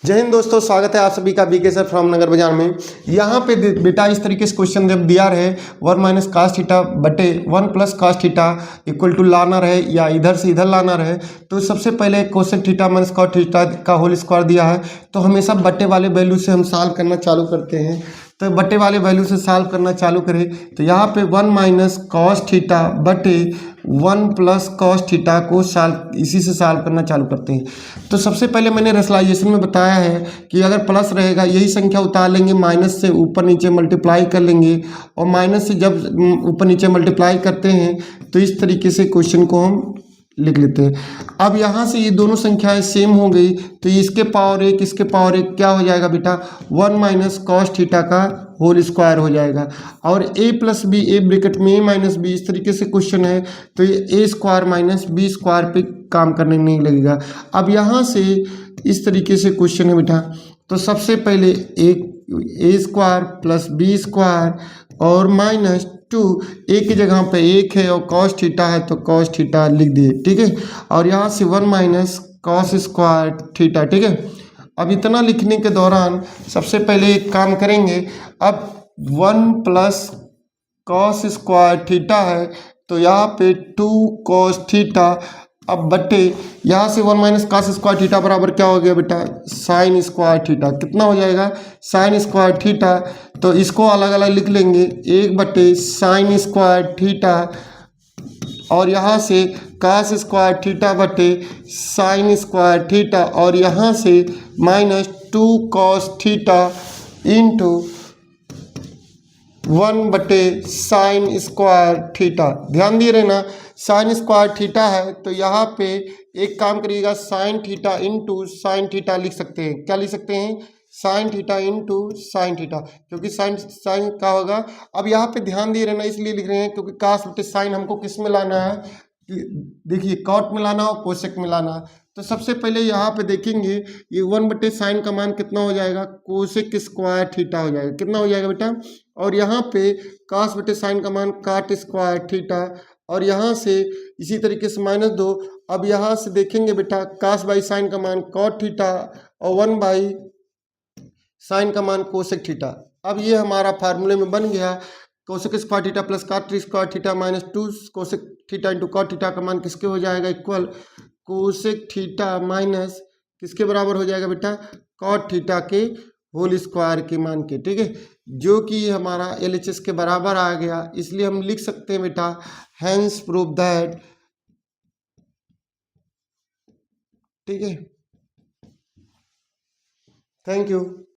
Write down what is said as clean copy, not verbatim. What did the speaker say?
जय हिंद दोस्तों, स्वागत है आप सभी का बीके सर फ्रॉम नगर बाजार में। यहाँ पे बेटा इस तरीके से क्वेश्चन जब दिया रहे 1 माइनस कास थीटा बटे 1 plus cos theta equal to लाना रहे या इधर से इधर लाना रहे, तो सबसे पहले cosec theta minus cot theta का होल स्क्वायर दिया है तो हमेशा बट्टे वाले वैल्यू से हम सॉल्व करना चालू करते हैं। तो बट्टे वाले वैल्यू से सॉल्व करना चालू करें तो यहाँ पे 1 माइनस कॉस थीटा बटे 1 प्लस कॉस थीटा को सॉल्व इसी से सॉल्व करना चालू करते हैं। तो सबसे पहले मैंने रेशनलाइजेशन में बताया है कि अगर प्लस रहेगा यही संख्या उतार लेंगे, माइनस से ऊपर नीचे मल्टीप्लाई कर लेंगे और माइनस से जब ऊपर नीचे मल्टीप्लाई करते हैं तो इस तरीके से क्वेश्चन को हम लिख लेते हैं। अब यहाँ से ये दोनों संख्याएं सेम हो गई तो इसके पावर एक इसके पावर एक क्या हो जाएगा बेटा 1 माइनस कॉस थीटा का होल स्क्वायर हो जाएगा। और a plus B A bracket में a माइनस बी इस तरीके से क्वेश्चन है तो ये a square minus B square पे काम करने नहीं लगेगा। अब यहाँ से इस तरीके से क्वेश्चन है बेटा, तो सबसे पहले एक a square plus B square और माइनस 2 a की जगह पे 1 है और कॉस थीटा है तो कॉस थीटा लिख दिए, ठीक है। और यहाँ से 1 माइनस कॉस स्क्वायर थीटा, ठीक है। अब इतना लिखने के दौरान सबसे पहले एक काम करेंगे, अब 1 प्लस कॉस स्क्वायर थीटा है तो यहाँ पे 2 कॉस थीटा, अब बटे यहाँ से 1 माइनस कॉस स्क्वायर थीटा बराबर क्या हो गया बेटा साइन स्क्वायर थीटा। कितना हो जाएगा साइन स्क्वायर थीटा, तो इसको अलग अलग लिख लेंगे 1 बटे साइन स्क्वायर थीटा और यहाँ से कास स्क्वायर थीटा बटे साइन स्क्वायर थीटा और यहाँ से माइनस 2 कॉस थीटा इंटू 1 बटे साइन स्क्वायर थीटा। ध्यान दिए रहना साइन स्क्वायर थीटा है तो यहाँ पे एक काम करिएगा sine theta into sine theta लिख सकते हैं। क्या लिख सकते हैं sine theta into sine theta, क्योंकि साइन साइन का होगा। अब यहाँ पे ध्यान दिए रहना इसलिए लिख रहे हैं क्योंकि कास बटे साइन हमको किस में लाना है, देखिए कॉट में लाना और कोसेक में लाना। तो सबसे पहले यहाँ पे देखेंगे ये 1 बटे साइन का मान कितना हो जाएगा कोसेक स्क्वायर थीटा हो जाएगा। कितना हो जाएगा बेटा, और यहाँ पे कास बटे साइन का मान काट स्क्वायर थीटा और यहाँ से इसी तरीके से -2। अब यहाँ से देखेंगे बेटा कास बाई साइन का मान कॉट थीटा और 1 बाई साइन का मान कोसेक थीटा। अब ये हमारा फार्मूले में बन गया cosec square theta plus cot square theta minus 2 cosec theta into cot theta का मान किसके हो जाएगा इक्वल कोसेक थीटा माइनस किसके बराबर हो जाएगा बेटा कॉट थीटा के होल स्क्वायर के मान के, ठीक है, जो कि हमारा LHS के बराबर आ गया। इसलिए हम लिख सकते हैं बेटा हैंस प्रूव दैट, ठीक है। Thank you.